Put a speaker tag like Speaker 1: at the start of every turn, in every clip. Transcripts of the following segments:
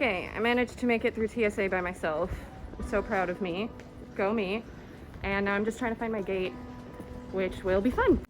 Speaker 1: Okay, I managed to make it through TSA by myself. I'm so proud of me. Go me. And now I'm just trying to find my gate, which will be fun.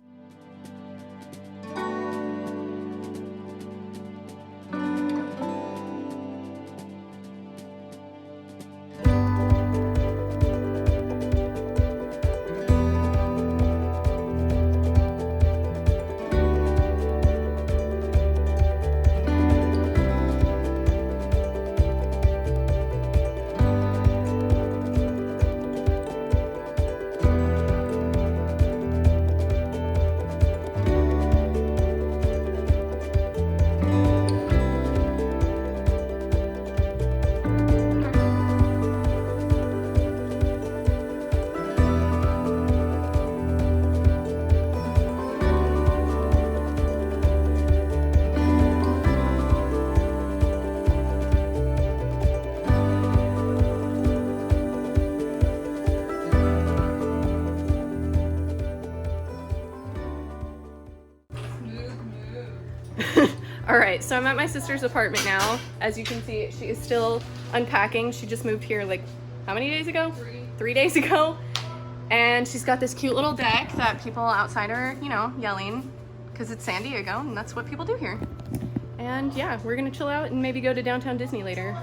Speaker 1: All right, so I'm at my sister's apartment now. As you can see, she is still unpacking. She just moved here like, how many days ago? 3 days ago. And she's got this cute little deck that people outside are, you know, yelling because it's San Diego and that's what people do here. And yeah, we're gonna chill out and maybe go to downtown Disney later.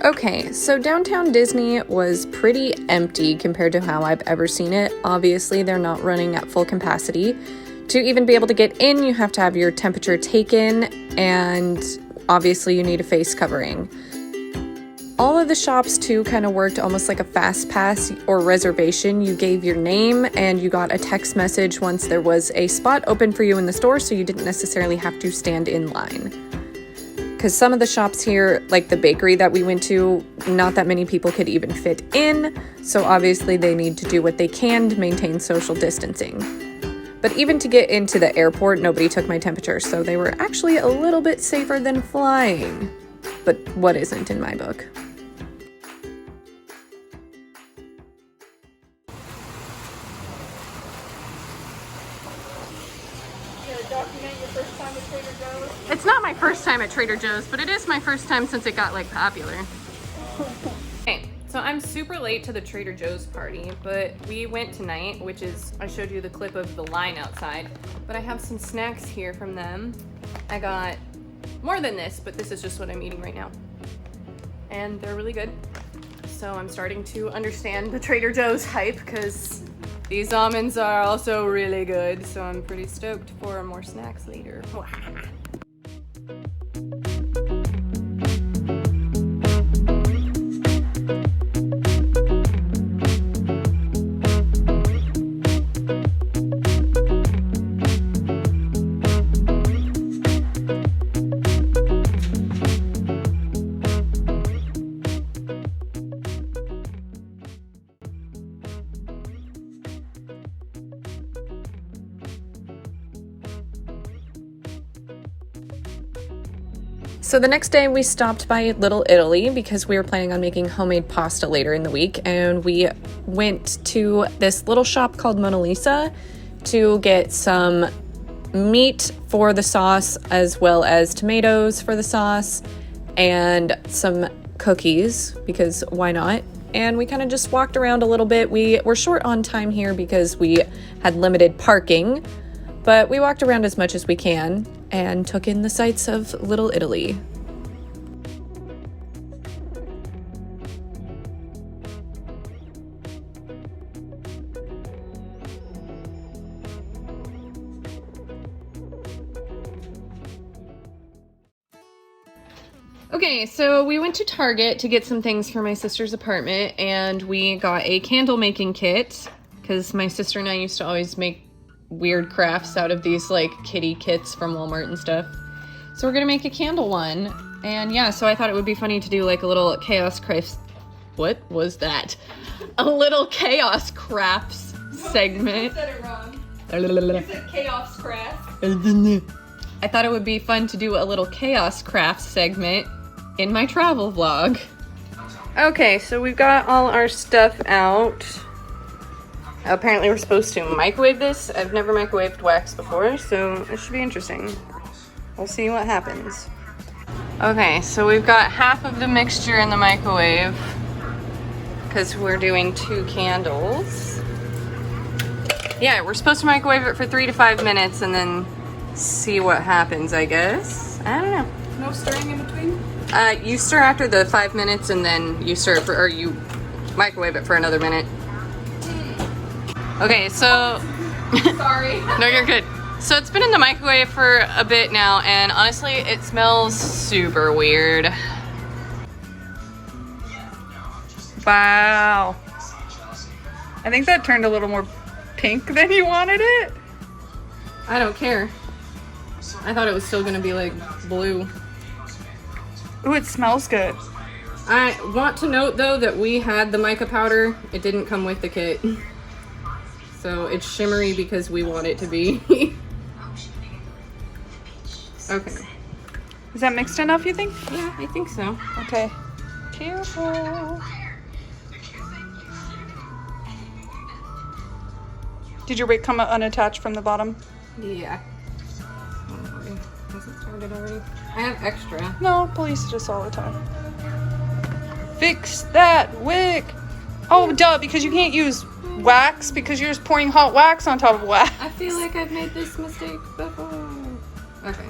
Speaker 1: Okay, so downtown Disney was pretty empty compared to how I've ever seen it. Obviously, they're not running at full capacity. To even be able to get in, you have to have your temperature taken, and obviously you need a face covering. All of the shops too kind of worked almost like a fast pass or reservation. You gave your name and you got a text message once there was a spot open for you in the store, so you didn't necessarily have to stand in line. Because some of the shops here, like the bakery that we went to, not that many people could even fit in, so obviously they need to do what they can to maintain social distancing. But even to get into the airport, nobody took my temperature, so they were actually a little bit safer than flying. But what isn't in my book? It's not my first time at Trader Joe's, but it is my first time since it got like popular. Okay, so I'm super late to the Trader Joe's party, but we went tonight, which is, I showed you the clip of the line outside, but I have some snacks here from them. I got more than this, but this is just what I'm eating right now. And they're really good. So I'm starting to understand the Trader Joe's hype because these almonds are also really good. So I'm pretty stoked for more snacks later. So the next day we stopped by Little Italy because we were planning on making homemade pasta later in the week, and we went to this little shop called Mona Lisa to get some meat for the sauce as well as tomatoes for the sauce and some cookies because why not? And we kind of just walked around a little bit. We were short on time here because we had limited parking, but we walked around as much as we can and took in the sights of Little Italy. Okay, so we went to Target to get some things for my sister's apartment, and we got a candle making kit because my sister and I used to always make weird crafts out of these like kitty kits from Walmart and stuff. So we're gonna make a candle one, and yeah, so I thought it would be funny to do like a little chaos crafts. What was that? A little chaos crafts segment. You said it wrong. You said chaos crafts. I thought it would be fun to do a little chaos crafts segment in my travel vlog. Okay, so we've got all our stuff out. Apparently we're supposed to microwave this. I've never microwaved wax before, so it should be interesting. We'll see what happens. Okay, so we've got half of the mixture in the microwave because we're doing 2 candles. Yeah, we're supposed to microwave it for 3 to 5 minutes and then see what happens, I guess. I don't know.
Speaker 2: No stirring in between?
Speaker 1: You stir after the 5 minutes and then you stir for, or you microwave it for another minute. Okay, so...
Speaker 2: Sorry.
Speaker 1: No, you're good. So it's been in the microwave for a bit now, and honestly, it smells super weird.
Speaker 2: Wow. I think that turned a little more pink than you wanted it.
Speaker 1: I don't care. I thought it was still gonna be like blue.
Speaker 2: Ooh, it smells good.
Speaker 1: I want to note though that we had the mica powder. It didn't come with the kit. So it's shimmery because we want it to be. Okay.
Speaker 2: Is that mixed enough, you think?
Speaker 1: Yeah, I think so.
Speaker 2: Okay. Careful. Did your wick come unattached from the bottom?
Speaker 1: Yeah. Oh boy. Has it started already? I have extra.
Speaker 2: No, police do this all the time. Fix that wick. Oh, duh, because you can't use wax because you're just pouring hot wax on top of wax.
Speaker 1: I feel like I've made this mistake before. Okay.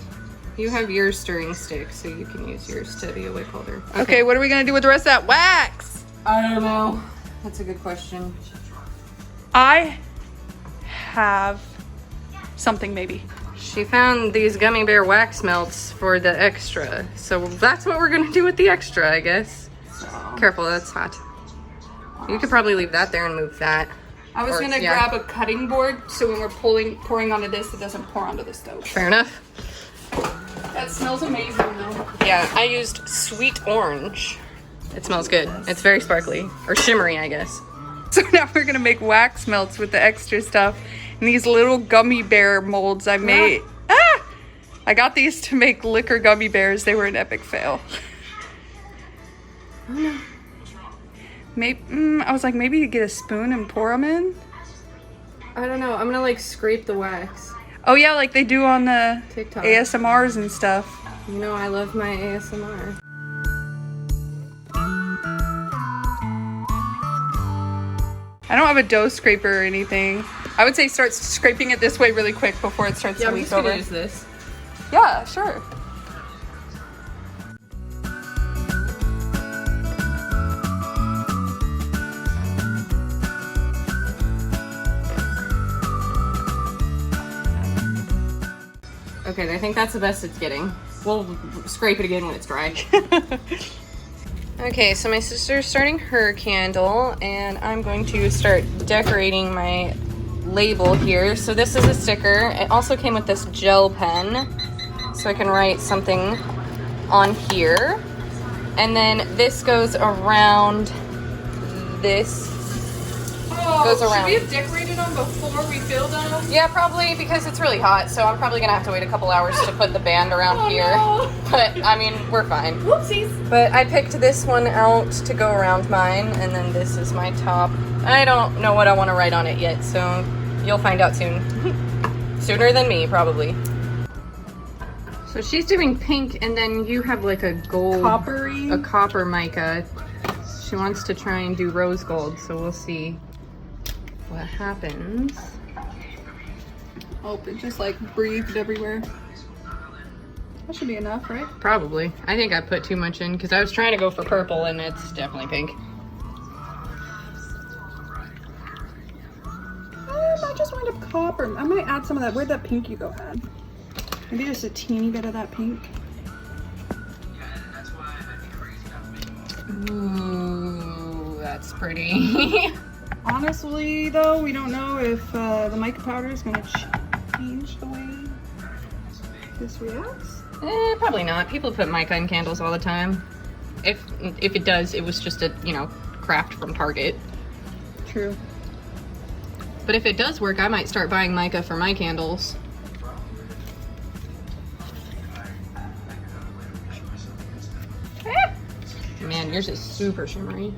Speaker 1: You have your stirring stick, so you can use yours to be a wick holder.
Speaker 2: Okay, what are we gonna do with the rest of that wax?
Speaker 1: I don't know. That's a good question.
Speaker 2: I have something maybe.
Speaker 1: She found these gummy bear wax melts for the extra. So that's what we're gonna do with the extra, I guess. Careful, that's hot. You could probably leave that there and move that.
Speaker 2: I was gonna grab a cutting board so when we're pouring onto this, it doesn't pour onto the stove.
Speaker 1: Fair enough.
Speaker 2: That smells amazing though.
Speaker 1: Yeah, I used sweet orange. It smells good. It's very sparkly. Or shimmery, I guess.
Speaker 2: So now we're gonna make wax melts with the extra stuff. And these little gummy bear molds I made. Ah! I got these to make liquor gummy bears. They were an epic fail.
Speaker 1: Oh no.
Speaker 2: Maybe, I was like, maybe you get a spoon and pour them in?
Speaker 1: I don't know. I'm gonna like scrape the wax.
Speaker 2: Oh yeah, like they do on the
Speaker 1: TikTok.
Speaker 2: ASMRs and stuff.
Speaker 1: You know, I love my ASMR.
Speaker 2: I don't have a dough scraper or anything. I would say start scraping it this way really quick before it starts to leak over.
Speaker 1: Use this.
Speaker 2: Yeah, sure.
Speaker 1: Okay, I think that's the best it's getting. We'll scrape it again when it's dry. Okay, so my sister's starting her candle, and I'm going to start decorating my label here. So this is a sticker. It also came with this gel pen, so I can write something on here. And then this goes around this. Goes around.
Speaker 2: Should we have decorated them before we filled them?
Speaker 1: Yeah, probably, because it's really hot, so I'm probably gonna have to wait a couple hours to put the band around here.
Speaker 2: No.
Speaker 1: But, I mean, we're fine.
Speaker 2: Whoopsies.
Speaker 1: But I picked this one out to go around mine, and then this is my top. I don't know what I want to write on it yet, so you'll find out soon. Sooner than me, probably. So she's doing pink, and then you have like a gold...
Speaker 2: Coppery?
Speaker 1: A copper mica. She wants to try and do rose gold, so we'll see what happens.
Speaker 2: Oh, it just like breathed everywhere. That should be enough, right?
Speaker 1: Probably. I think I put too much in because I was trying to go for purple and it's definitely pink.
Speaker 2: I just wind up copper. I might add some of that. Where'd that pink you go add? Maybe just a teeny bit of that pink.
Speaker 1: Ooh, that's pretty.
Speaker 2: Honestly, though, we don't know if the mica powder is going to change the way this reacts.
Speaker 1: Probably not. People put mica in candles all the time. If it does, it was just a, craft from Target.
Speaker 2: True.
Speaker 1: But if it does work, I might start buying mica for my candles. Man, yours is super shimmery.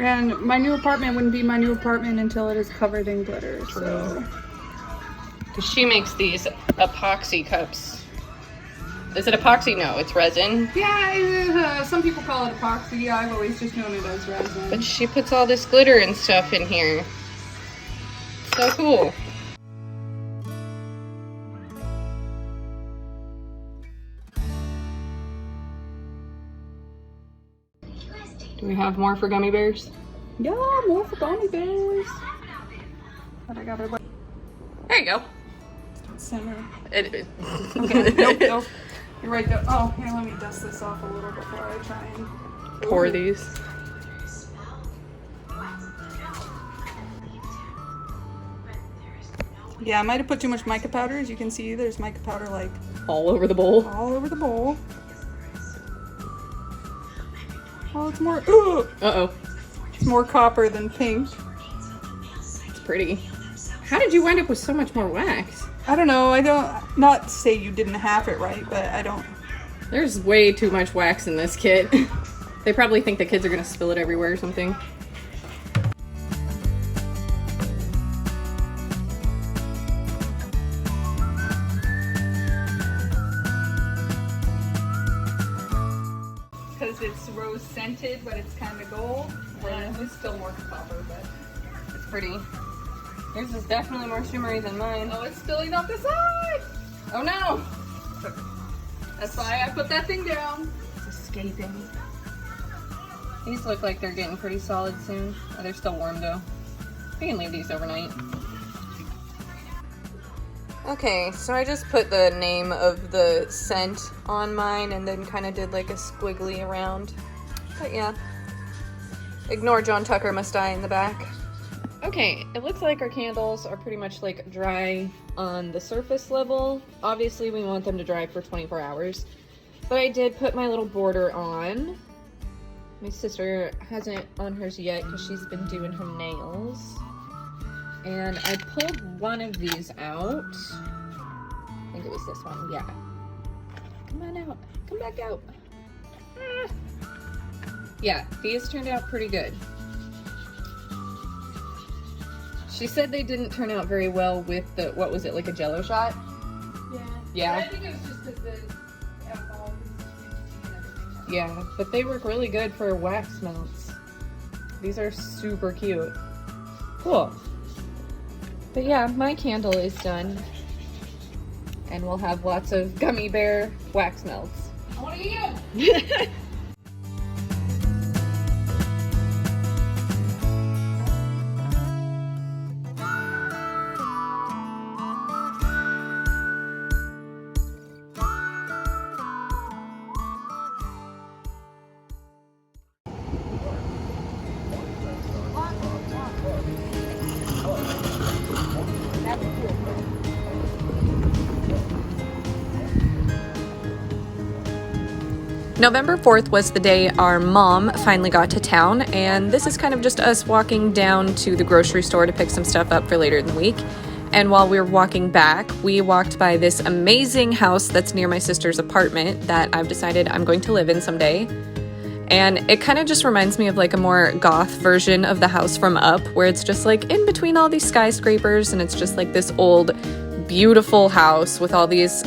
Speaker 2: And my new apartment wouldn't be my new apartment until it is covered in glitter. So.
Speaker 1: Because she makes these epoxy cups. Is it epoxy? No, it's resin.
Speaker 2: Yeah, some people call it epoxy. I've always just known it as resin.
Speaker 1: But she puts all this glitter and stuff in here. So cool. Do we have more for gummy bears?
Speaker 2: Yeah, more for gummy bears. But I got it.
Speaker 1: There you go.
Speaker 2: Center.
Speaker 1: It,
Speaker 2: Okay, nope. You're right there. Oh, here, let me dust this off a little before I try and
Speaker 1: pour these.
Speaker 2: Yeah, I might have put too much mica powder. As you can see, there's mica powder like
Speaker 1: All over the bowl.
Speaker 2: all over the bowl. Oh, it's more.
Speaker 1: Uh-oh.
Speaker 2: It's more copper than pink.
Speaker 1: It's pretty. How did you wind up with so much more wax?
Speaker 2: I don't know. I don't. Not to say you didn't have it right, but I don't.
Speaker 1: There's way too much wax in this kit. They probably think the kids are gonna spill it everywhere or something.
Speaker 2: Because it's rose scented, but it's kind of gold.
Speaker 1: Yeah.
Speaker 2: It's still more copper, but
Speaker 1: It's pretty. Yours is definitely more shimmery than mine.
Speaker 2: oh, it's spilling off the side.
Speaker 1: Oh no!
Speaker 2: That's why I put that thing down.
Speaker 1: It's escaping. These look like they're getting pretty solid soon. Oh, they're still warm though. We can leave these overnight. Okay, so I just put the name of the scent on mine and then kind of did like a squiggly around. But yeah. Ignore John Tucker Must Die in the back. Okay, it looks like our candles are pretty much like dry on the surface level. Obviously we want them to dry for 24 hours. But I did put my little border on. My sister hasn't on hers yet because she's been doing her nails. And I pulled one of these out. I think it was this one, yeah. Come on out, come back out. Ah. Yeah, these turned out pretty good. She said they didn't turn out very well with the, what was it, like a Jello shot?
Speaker 2: Yeah.
Speaker 1: Yeah.
Speaker 2: But I think it was just because the alcohol and everything.
Speaker 1: Yeah, but they work really good for wax melts. These are super cute. Cool. But yeah, my candle is done. And we'll have lots of gummy bear wax melts.
Speaker 2: I want to eat them.
Speaker 1: November 4th was the day our mom finally got to town, and this is kind of just us walking down to the grocery store to pick some stuff up for later in the week. And while we were walking back, we walked by this amazing house that's near my sister's apartment that I've decided I'm going to live in someday. And it kind of just reminds me of like a more goth version of the house from Up, where it's just like in between all these skyscrapers, and it's just like this old, beautiful house with all these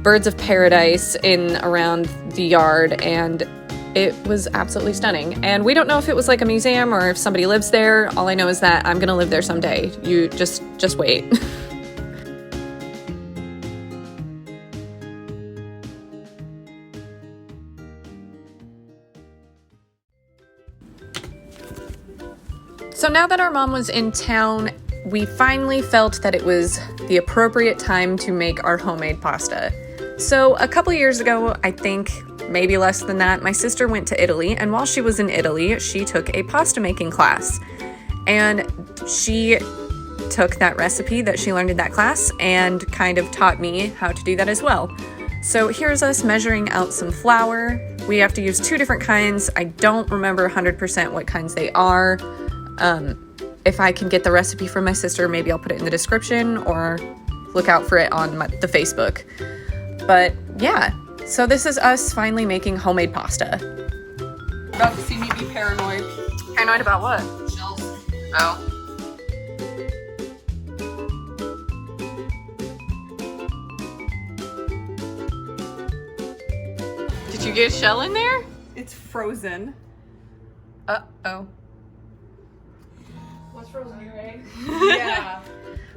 Speaker 1: birds of paradise in around the yard, and it was absolutely stunning. And we don't know if it was like a museum or if somebody lives there. All I know is that I'm gonna live there someday. You just wait. So now that our mom was in town, we finally felt that it was the appropriate time to make our homemade pasta. So a couple years ago, I think maybe less than that, my sister went to Italy, and while she was in Italy, she took a pasta making class. And she took that recipe that she learned in that class and kind of taught me how to do that as well. So here's us measuring out some flour. We have to use 2 different kinds. I don't remember 100% what kinds they are. If I can get the recipe from my sister, maybe I'll put it in the description or look out for it on the Facebook. But yeah, so this is us finally making homemade pasta.
Speaker 2: About to see me be paranoid.
Speaker 1: Paranoid about what?
Speaker 3: Shells.
Speaker 1: Oh. Did you get a shell in there?
Speaker 2: It's frozen.
Speaker 1: Uh-oh.
Speaker 3: What's frozen, your egg?
Speaker 2: Yeah.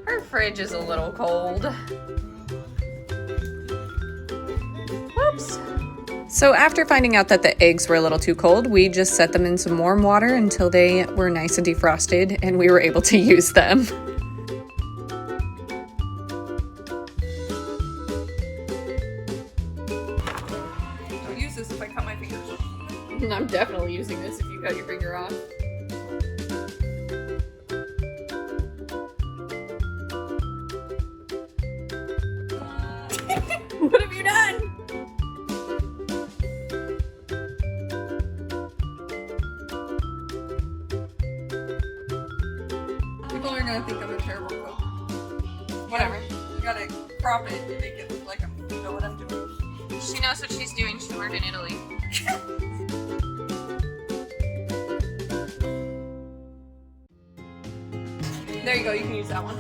Speaker 1: Our fridge is a little cold. Whoops. So after finding out that the eggs were a little too cold, we just set them in some warm water until they were nice and defrosted and we were able to use them.
Speaker 2: Don't use this if I cut my fingers off.
Speaker 1: I'm definitely using this if you cut your finger off. What have you done?
Speaker 2: People are gonna think I'm a terrible cook. Whatever. You gotta crop it and make it look like I know what I'm doing.
Speaker 1: She knows what she's doing. She learned in Italy.
Speaker 2: There you go, you can use that one.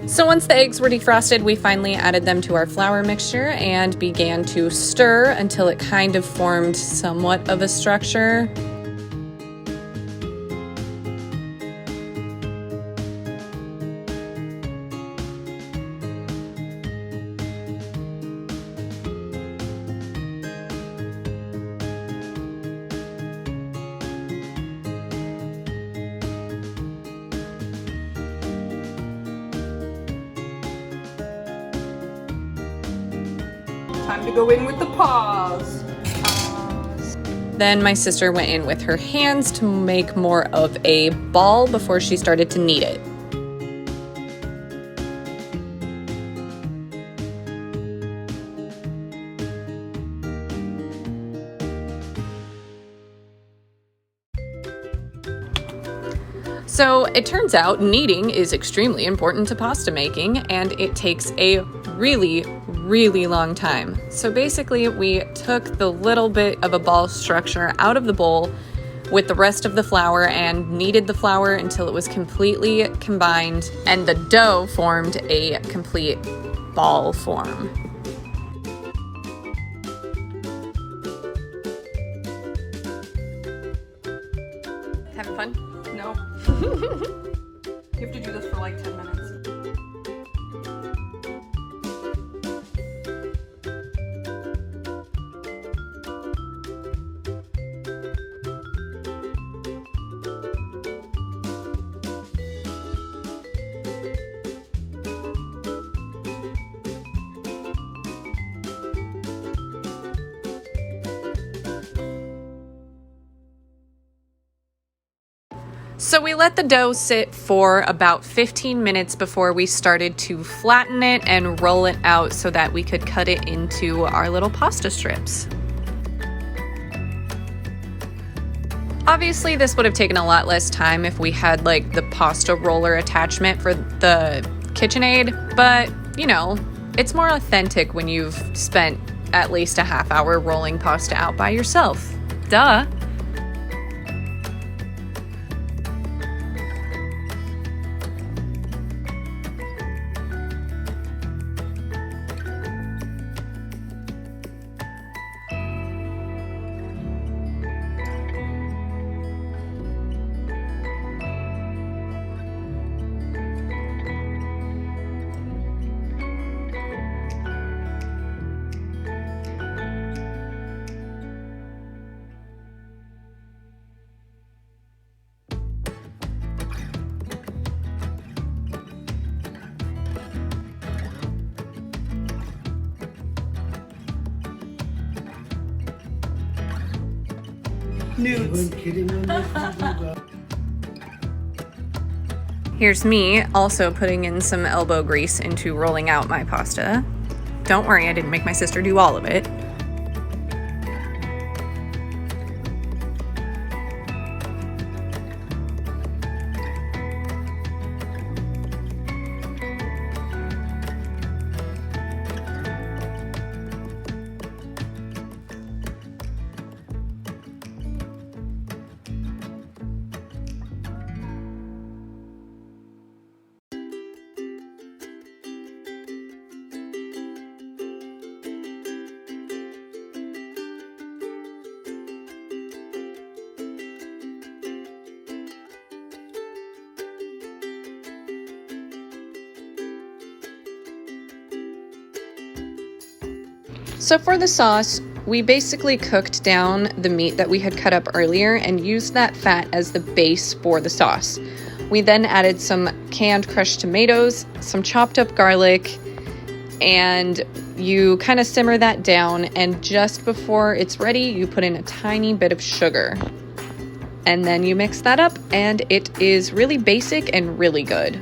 Speaker 1: So once the eggs were defrosted, we finally added them to our flour mixture and began to stir until it kind of formed somewhat of a structure.
Speaker 2: Time to go in with the paws.
Speaker 1: Then my sister went in with her hands to make more of a ball before she started to knead it. So it turns out kneading is extremely important to pasta making, and it takes a really long time. So basically we took the little bit of a ball structure out of the bowl with the rest of the flour and kneaded the flour until it was completely combined and the dough formed a complete ball form. Having fun?
Speaker 2: No. You have to do this for like 10 minutes.
Speaker 1: So we let the dough sit for about 15 minutes before we started to flatten it and roll it out so that we could cut it into our little pasta strips. Obviously, this would have taken a lot less time if we had like the pasta roller attachment for the KitchenAid, but you know, it's more authentic when you've spent at least a half hour rolling pasta out by yourself. Duh.
Speaker 2: Nudes.
Speaker 1: Here's me also putting in some elbow grease into rolling out my pasta. Don't worry, I didn't make my sister do all of it. So for the sauce, we basically cooked down the meat that we had cut up earlier and used that fat as the base for the sauce. We then added some canned crushed tomatoes, some chopped up garlic, and you kind of simmer that down, and just before it's ready, you put in a tiny bit of sugar. And then you mix that up, and it is really basic and really good.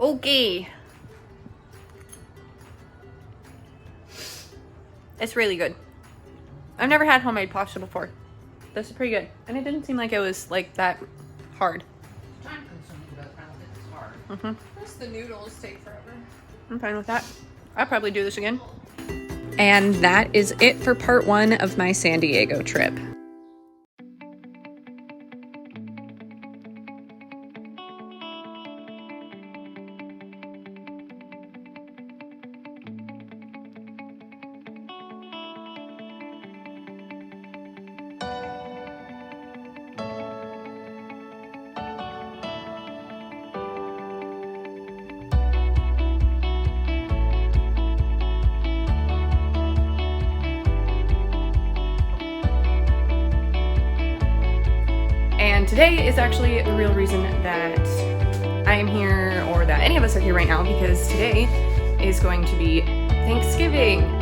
Speaker 2: Okay. It's really good. I've never had homemade pasta before. This is pretty good. And it didn't seem like it was like that hard.
Speaker 3: Time consuming, but I don't think it's hard.
Speaker 2: Plus the noodles take forever. I'm fine with that. I'll probably do this again. And that is it for part 1 of my San Diego trip. And today is actually the real reason that I am here, or that any of us are here right now, because today is going to be Thanksgiving.